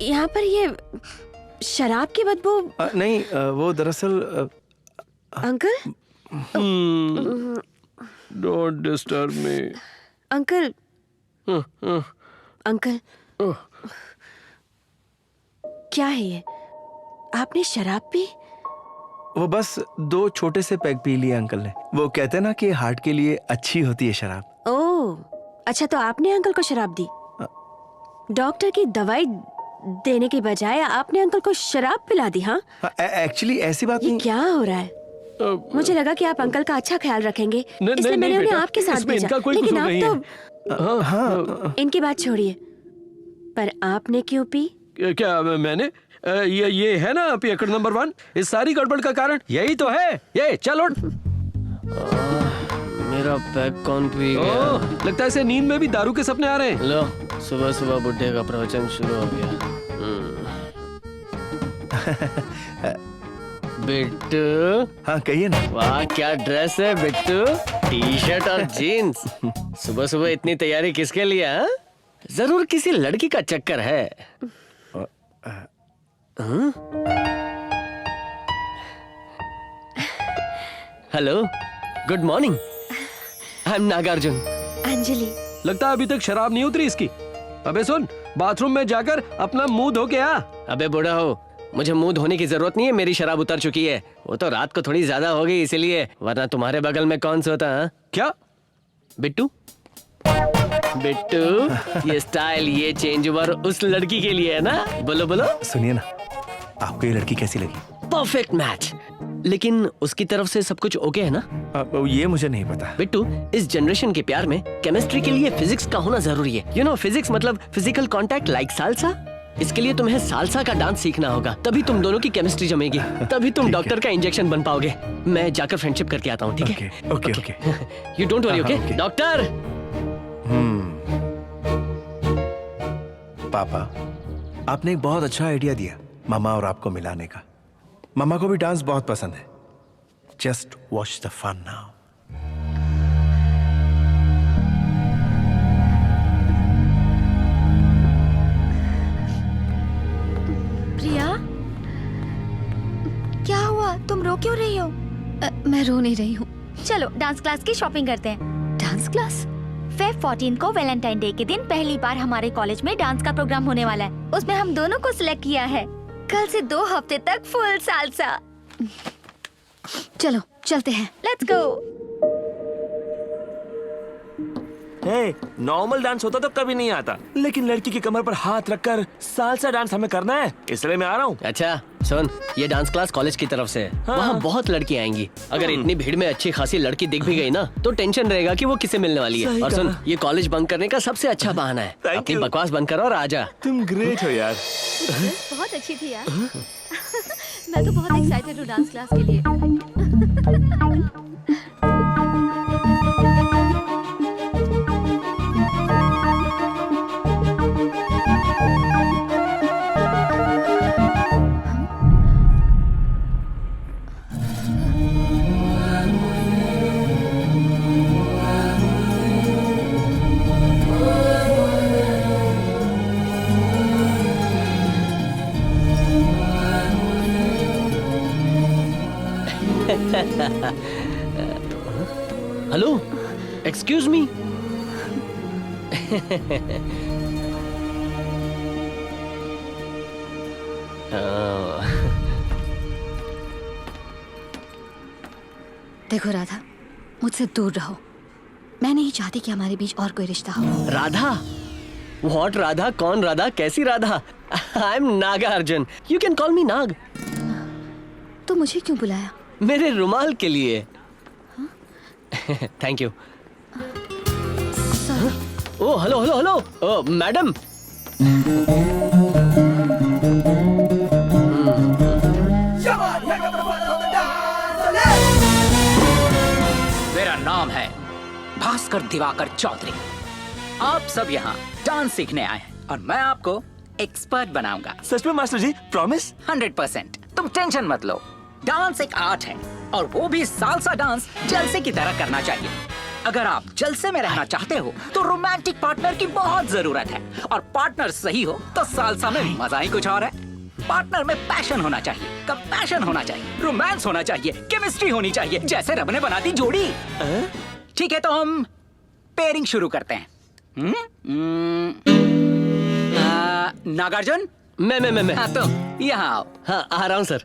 यहाँ पर ये शराब की बदबू। नहीं, वो दरअसल uncle. Don't disturb me. Uncle. Uncle, क्या है ये? आपने शराब पी? वो बस 2 छोटे से पैग पी लिए अंकल ने। वो कहते हैं ना कि हार्ट के लिए अच्छी होती है शराब। ओह, अच्छा, तो आपने अंकल को शराब दी? डॉक्टर की दवाई देने के बजाय आपने अंकल को शराब पिला दी? हाँ, एक्चुअली ऐसी बात ये नहीं। क्या हो रहा है? मुझे लगा कि आप अंकल का अच्छा ख्याल रखेंगे, इसलिए मैंने उन्हें आपके साथ भेजा। लेकिन आप तो हाँ, इनकी बात छोड़िए, पर आपने क्यों पी? क्या मैंने? ये है ना पियक्कड़ नंबर 1। इस सारी गड़बड़ का कारण यही तो है। ये चल उठ। मेरा पैक कौन पी गया? लगता है इसे नींद में भी दारू के सपने आ रहे हैं। लो, सुबह सुबह बुड्ढे का प्रवचन शुरू हो गया। बिट्टू। हाँ कहिए ना। वाह, क्या ड्रेस है बिट्टू, टी-शर्ट और जीन्स। सुबह सुबह इतनी तैयारी किसके लिए? हाँ? जरूर किसी लड़की का चक्कर है। Hello, good morning. I am Nagarjun. Anjali. लगता है अभी तक शराब नहीं उतरी इसकी। अबे सुन, बाथरूम में जाकर अपना मुंह धो के आ। अबे बूढ़ा हो, मुझे मुंह धोने की जरूरत नहीं है, मेरी शराब उतर चुकी है। वो तो रात को थोड़ी ज्यादा हो गई इसलिए, वरना तुम्हारे बगल में कौन सोता? हाँ? क्या? बिट्टू, बिट्टू, ये स्टाइल, ये चेंज ओवर उस लड़की के लिए है ना? बोलो बोलो। सुनिए ना, आपको ये लड़की कैसी लगी? Perfect match. लेकिन उसकी तरफ से सब कुछ ओके है ना? ये मुझे नहीं पता। बिट्टू, इस जनरेशन के प्यार में केमिस्ट्री के लिए फिजिक्स का होना जरूरी है। यू नो, फिजिक्स मतलब फिजिकल कांटेक्ट लाइक सालसा। इसके लिए तुम्हें सालसा का डांस सीखना होगा, तभी तुम दोनों की केमिस्ट्री जमेगी, तभी तुम डॉक्टर का इंजेक्शन बन पाओगे। मैं जाकर फ्रेंडशिप करके आता हूँ, ठीक है? Okay. You don't worry, okay? Doctor. पापा, आपने एक बहुत अच्छा आइडिया दिया मामा और आपको मिलाने का। मामा को भी डांस बहुत पसंद है। Just watch the fun now. Priya, क्या हुआ? तुम रो क्यों रही हो? मैं रो नहीं रही हूँ। चलो डांस क्लास की शॉपिंग करते हैं। Dance class? फेब 14 को वैलेंटाइन डे के दिन पहली बार हमारे कॉलेज में डांस का प्रोग्राम होने वाला है। उसमें हम दोनों को सिलेक्ट किया है। कल से 2 हफ्ते तक फुल सालसा। चलो चलते हैं। Let's go. नॉर्मल डांस होता तो कभी नहीं आता, लेकिन लड़की की कमर पर हाथ रखकर सालसा डांस हमें करना है, इसलिए मैं आ रहा हूँ। अच्छा सुन, ये डांस क्लास कॉलेज की तरफ से है। हाँ। वहाँ बहुत लड़कियाँ आएंगी। अगर इतनी भीड़ में अच्छी खासी लड़की दिख भी गई ना, तो टेंशन रहेगा कि वो किसे मिलने वाली है। और सुन, ये कॉलेज बंक करने का सबसे अच्छा बहाना है। अपनी बकवास बंद करो और आजा। तुम ग्रेट हो यार। बहुत अच्छी थी यार। मैं तो बहुत एक्साइटेड हूँ डांस क्लास के लिए। Hello, excuse me. देखो राधा, मुझसे दूर रहो। मैं नहीं चाहती कि हमारे बीच और कोई रिश्ता हो। राधा? व्हाट राधा? कौन राधा? कैसी Radha? I am Nagarjuna. You can call me Nag. तो मुझे क्यों बुलाया? मेरे रुमाल के लिए। Thank you. Oh hello hello hello, oh madam. मेरा नाम है भास्कर दिवाकर चौधरी। आप सब यहाँ डांस सीखने आए हैं और मैं आपको एक्सपर्ट बनाऊंगा। सच में मास्टर जी? प्रॉमिस? 100%। तुम टेंशन मत लो। डांस एक आर्ट है और वो भी सालसा डांस जलसे की तरह करना चाहिए। अगर आप जलसे में रहना चाहते हो तो रोमांटिक पार्टनर की बहुत जरूरत है, और पार्टनर सही हो तो सालसा में मजा ही कुछ और है। पार्टनर में पैशन होना चाहिए, कंपैशन होना चाहिए, रोमांस होना चाहिए, केमिस्ट्री होनी चाहिए, जैसे रब ने बना दी जोड़ी। ठीक है, तो हम पेयरिंग शुरू करते हैं। नागार्जुन, मैं हाँ तो यहाँ आओ। हाँ आ रहा हूँ सर।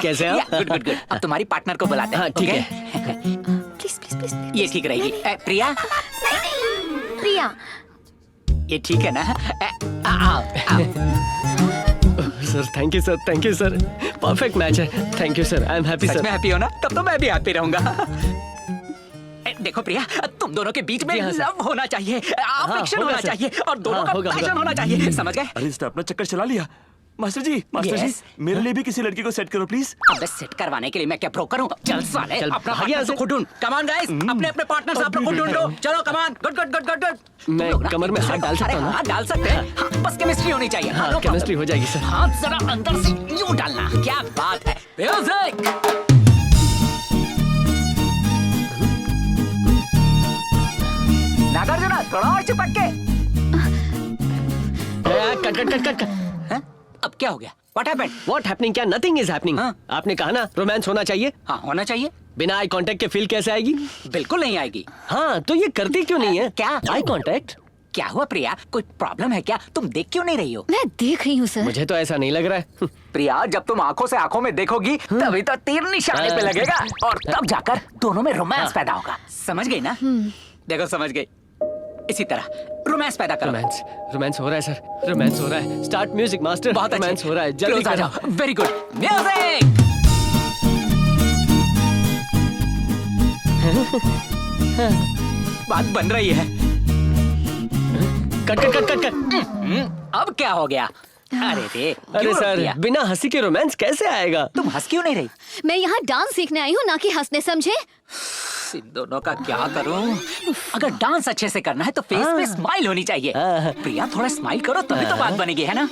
कैसे हैं आप? Good good good. अब तुम्हारी पार्टनर को बुलाते हैं। हाँ, ठीक okay? Please please please. ये ठीक रहेगी। प्रिया, प्रिया, ये ठीक है ना? आओ आओ। Sir thank you sir, perfect match है। Thank you sir, I am happy such sir. में हैप्पी हो ना? तब तो मैं भी हैप्पी रहूंगा। देखो प्रिया, तुम दोनों के बीच में जी हाँ, सर। लव होना चाहिए, अफेक्शन होगा, होना सर। चाहिए, और दोनों हाँ, का होगा, पैशन होगा। होना चाहिए। समझ गए? अरे इसने अपना चक्कर चला लिया। मास्टर जी Yes? मेरे लिए भी किसी लड़की को सेट करो प्लीज। अबे सेट करवाने के लिए मैं क्या ब्रोकर हूँ? चल साले, चल, अपना भाग यहाँ पार्टनर से। तो खुद ढूंढ। कम ऑन गाइस, अपने अपने पार्टनर्स आप लोग खुद ढूंढ लो। चलो come on, good good good good good. मैं कमर में हाथ डाल सकता हूँ ना? हाथ डाल सकते हैं, हाँ, बस केमिस्ट्री होनी चाहिए। हाँ, no केमिस्ट्री problem। हो जाएगी सर। हाथ जरा अंदर से यूं डालना। क्या बात है। म्यूजिक। नागार्जुन, थोड़ा और चिपक के। कट। हैं? अब क्या हो गया? What happened? What happening? क्या nothing is happening? हाँ। आपने कहा ना रोमांस होना चाहिए। हाँ, होना चाहिए। बिना आई कांटेक्ट के फील कैसे आएगी? बिल्कुल नहीं आएगी। हाँ, तो ये करती क्यों नहीं है? क्या? Eye contact? क्या हुआ प्रिया? कोई प्रॉब्लम है क्या? तुम देख क्यों नहीं रही हो? मैं देख रही हूँ सर। मुझे तो ऐसा नहीं लग रहा है। प्रिया, जब तुम आंखों से आंखों में देखोगी तभी तो तीर निशाने पे लगेगा, और तब जाकर दोनों में रोमांस पैदा होगा। समझ गई ना? देखो समझ गई। इसी तरह रोमांस पैदा करो। रोमांस हो रहा है सर, रोमांस हो रहा है। Start music master. बहुत अच्छे। रोमांस हो रहा है, जल्दी Close आ करो। जाओ। Very good. म्यूजिक। बात बन रही है। कट। अब क्या हो गया? अरे रे, अरे क्यों रोक सर, दिया? बिना हंसी के रोमांस कैसे आएगा? तुम हंस क्यों नहीं रही? मैं यहाँ डांस सीखने आई हूँ, ना कि हंसने, समझे? इन दोनों का क्या करूं? अगर डांस अच्छे से करना है तो फेस पे स्माइल होनी चाहिए। प्रिया, थोड़ा स्माइल करो तभी तो बात बनेगी, है ना?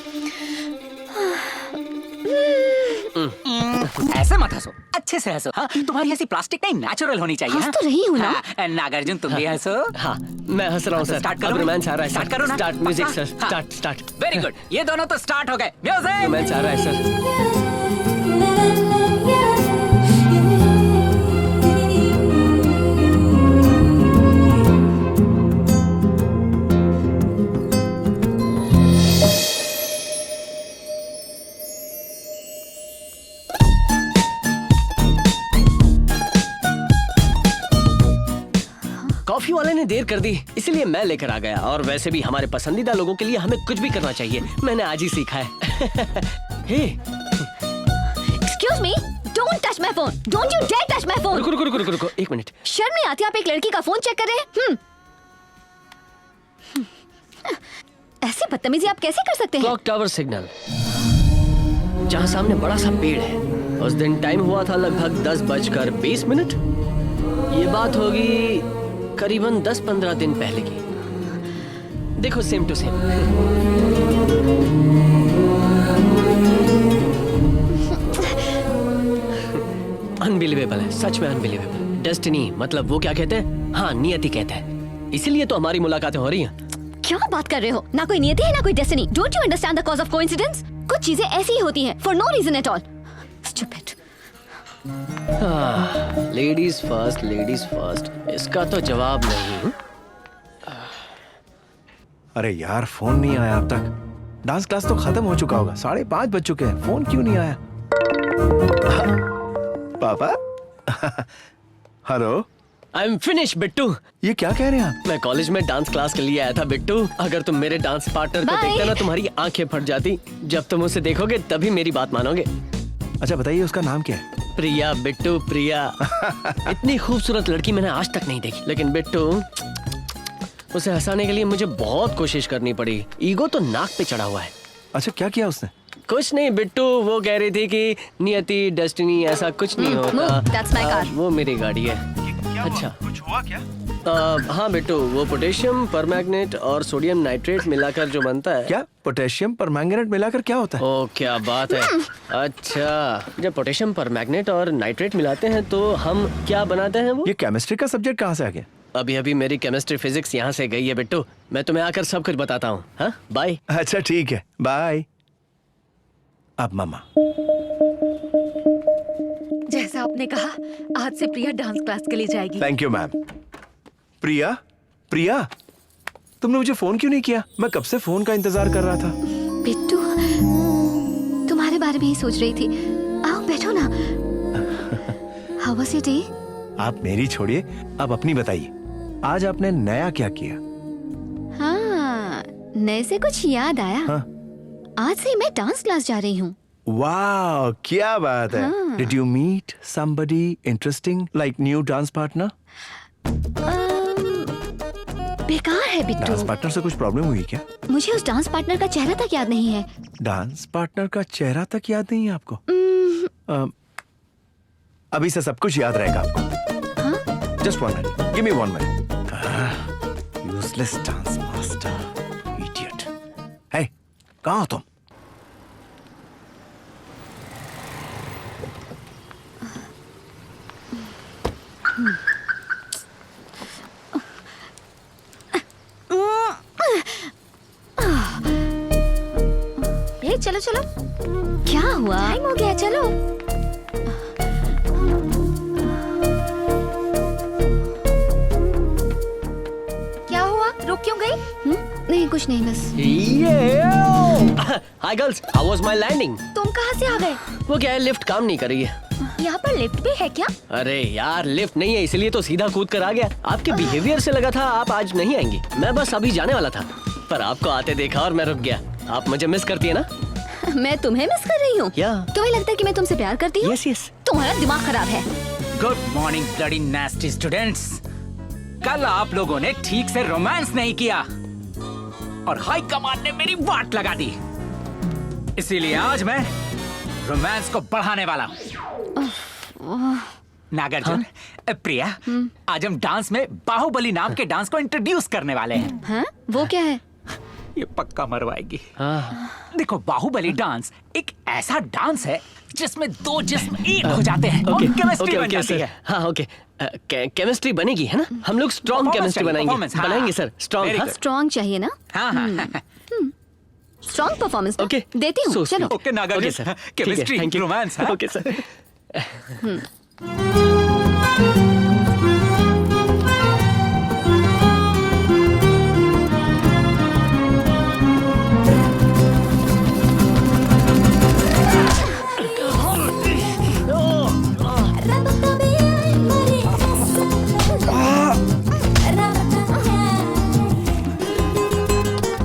ऐसे मत हंसो, अच्छे से हंसो। हाँ, तुम्हारी हंसी प्लास्टिक नहीं, नेचुरल होनी चाहिए। हंस हाँ? तो रही हूँ ना। हाँ, नागार्जुन तुम भी हंसो। हाँ, मैं हंस रहा हूँ सर। स्टार्ट करो। अब रोमांस आ रहा है स्टार्ट सर। करो ना। Start music sir. हाँ। स्टार्ट। Very good. ये दोनों तो स्टार्ट हो गए। म्यूजिक। रोमांस आ रहा है सर। कॉफी वाले ने देर कर दी, इसलिए मैं लेकर आ गया। और वैसे भी हमारे पसंदीदा लोगों के लिए हमें कुछ भी करना चाहिए। मैंने आज ही सीखा है। हे, Excuse me, don't touch my phone. Don't you dare touch my phone. रुको, एक मिनट। शर्म नहीं आती आप एक लड़की का फोन चेक कर रहे हैं? ऐसी बदतमीजी आप कैसे कर सकते हैं? क्लॉक टावर सिग्नल, जहाँ सामने बड़ा सा पेड़ है। उस दिन टाइम हुआ था लगभग 10:20। ये बात होगी करीबन 10-15 दिन पहले की। देखो सेम टू सेम। अनबिलीवेबल है, सच में अनबिलीवेबल। डेस्टिनी मतलब वो क्या कहते हैं? हाँ, नियति कहते हैं। इसीलिए तो हमारी मुलाकातें हो रही हैं। क्या बात कर रहे हो? ना कोई नियति है ना कोई destiny. Don't you understand the cause of coincidence? कुछ चीजें ऐसी ही होती हैं for no reason at all. Stupid. Ladies first, इसका तो जवाब नहीं। अरे यार, फोन नहीं आया अब तक। डांस क्लास तो खत्म हो चुका होगा। 5:30 बज चुके हैं, फोन क्यों नहीं आया? पापा। Hello. I am finish Bittu. ये क्या कह रहे हैं आप? मैं कॉलेज में डांस क्लास के लिए आया था बिट्टू। अगर तुम मेरे डांस पार्टनर को Bye. देखते ना, तुम्हारी आंखें फट जाती। जब तुम उसे देखोगे तभी मेरी बात मानोगे। अच्छा बताइए, उसका नाम क्या है? प्रिया बिट्टू, प्रिया। इतनी खूबसूरत लड़की मैंने आज तक नहीं देखी। लेकिन बिट्टू, उसे हंसाने के लिए मुझे बहुत कोशिश करनी पड़ी। ईगो तो नाक पे चढ़ा हुआ है। अच्छा, क्या किया उसने? कुछ नहीं बिट्टू, वो कह रही थी कि नियति, डेस्टिनी, ऐसा कुछ नहीं होता। Move, that's my car. वो मेरी गाड़ी है। क्या अच्छा। हुआ? कुछ हुआ क्या? हाँ बिट्टू, वो पोटेशियम परमैंगनेट और सोडियम नाइट्रेट मिलाकर जो बनता है। क्या पोटेशियम परमैंगनेट मिलाकर क्या होता है? ओ क्या बात है। अच्छा, जब पोटेशियम परमैंगनेट और नाइट्रेट मिलाते हैं तो हम क्या बनाते हैं वो? ये केमिस्ट्री का सब्जेक्ट कहाँ से आ गया? अभी अभी मेरी केमिस्ट्री फिजिक्स यहाँ से गई है बिट्टू। मैं तुम्हें आकर सब कुछ बताता हूँ। हाँ बाय। अच्छा ठीक है, बाय। अब मामा। जैसा आपने कहा, आज से प्रिया डांस क्लास के लिए जाएगी। Thank you ma'am. Priya, Priya, तुमने मुझे फोन क्यों नहीं किया? मैं कब से फोन का इंतजार कर रहा था। बिट्टू, तुम्हारे बारे में ही सोच रही थी। आओ बैठो ना। How was your day? आप मेरी छोड़िए, अब अपनी बताइए। आज आपने नया क्या किया? हाँ, नए से कुछ याद आया। हाँ। आज से मैं डांस क्लास जा रही हूँ। वाह, क्या बात है। हाँ। Did you meet somebody interesting like new dance partner? बेकार है बिट्टू। डांस पार्टनर से कुछ प्रॉब्लम हुई क्या? मुझे उस डांस पार्टनर का चेहरा तक याद नहीं है। डांस पार्टनर का चेहरा तक याद नहीं है आपको? अभी से सब कुछ याद रहेगा आपको। Just 1 minute. Give me 1 minute. Useless dance master, idiot. Hey, कहाँ हो तुम? ये चलो चलो, क्या हुआ? टाइम हो गया, चलो। क्या हुआ, रुक क्यों गई? नहीं कुछ नहीं, बस। Hi girls, how was my landing? तुम कहाँ से आ गए? वो क्या है, लिफ्ट काम नहीं कर रही है। यहाँ पर लिफ्ट भी है क्या? अरे यार, लिफ्ट नहीं है इसलिए तो सीधा कूद कर आ गया। आपके बिहेवियर से लगा था आप आज नहीं आएंगी। मैं बस अभी जाने वाला था, पर आपको आते देखा और मैं रुक गया। आप मुझे मिस करती है ना? मैं तुम्हें मिस कर रही हूँ? या तुम्हें लगता है कि मैं तुमसे प्यार करती हूँ? Yes yes. तुम्हारा दिमाग खराब है। Good morning bloody नेस्टी students. कल आप लोगों ने ठीक से रोमांस नहीं किया और हाई कमांड ने मेरी वाट लगा दी। इसीलिए आज मैं रोमांस को बढ़ाने वाला हूँ। नागार्जुन, प्रिया, आज हम डांस में बाहुबली नाम के डांस को इंट्रोड्यूस करने वाले हैं। हाँ? वो क्या है? ये पक्का मरवाएगी। हाँ। देखो, बाहुबली डांस एक ऐसा डांस है जिसमें दो जिस्म एक हो जाते हैं और ओके केमिस्ट्री ओके बन ओके जाती सर। है। हाँ ओके, केमिस्ट्री बनेगी है ना? हम लोग स्ट्रॉन्ग Performance केमिस्ट्री चाहिए, बनाएंगे। performance, हाँ। बनाएंगे सर, स्ट्रॉन्ग। Very हाँ? good. स्ट्रॉन्ग चाहिए ना? हाँ हाँ। Strong performance. ओके, देती हूँ, So चलो। sweet. Okay Nagarjuna, okay sir, chemistry, thank you. Romance. हाँ? Okay sir.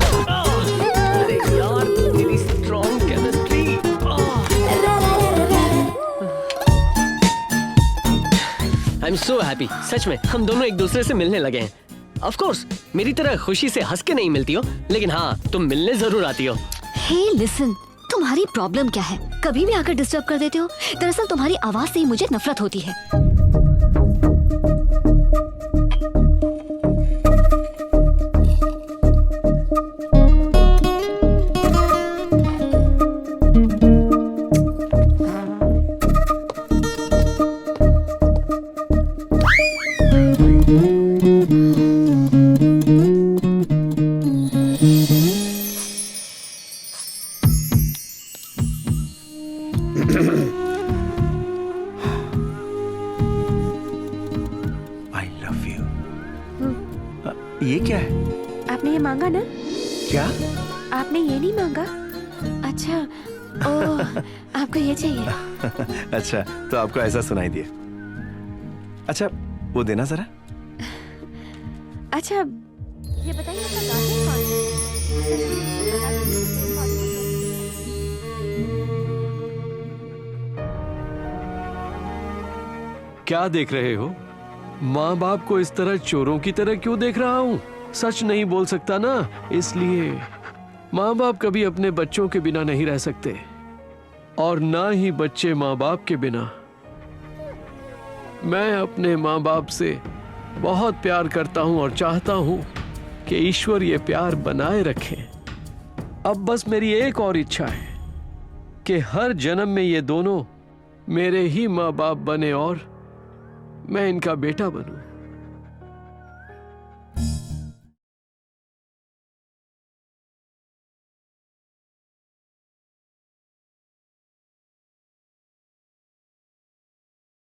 अरे यार, मेरी strong chemistry. I am so happy. सच में हम दोनों एक दूसरे से मिलने लगे हैं। ऑफ कोर्स मेरी तरह खुशी से हंस के नहीं मिलती हो, लेकिन हाँ तुम मिलने जरूर आती हो। हे लिसन, तुम्हारी प्रॉब्लम क्या है? कभी भी आकर डिस्टर्ब कर देते हो। दरअसल तुम्हारी आवाज से ही मुझे नफरत होती है। I love you. ये क्या है? आपने ये मांगा ना? क्या? आपने ये नहीं मांगा? अच्छा, ओह, आपको ये चाहिए? अच्छा, तो आपको ऐसा सुनाई दिया। अच्छा, वो देना जरा। अच्छा, ये बताइए आपका गार्जियन कौन है? क्या देख रहे हो? माँ बाप को इस तरह चोरों की तरह क्यों देख रहा हूँ? सच नहीं बोल सकता ना, इसलिए। माँ बाप कभी अपने बच्चों के बिना नहीं रह सकते, और ना ही बच्चे माँ बाप के बिना। मैं अपने माँ बाप से बहुत प्यार करता हूं और चाहता हूं कि ईश्वर ये प्यार बनाए रखे। अब बस मेरी एक और इच्छा है कि हर जन्म में ये दोनों मेरे ही माँ बाप बने और मैं इनका बेटा बनूं।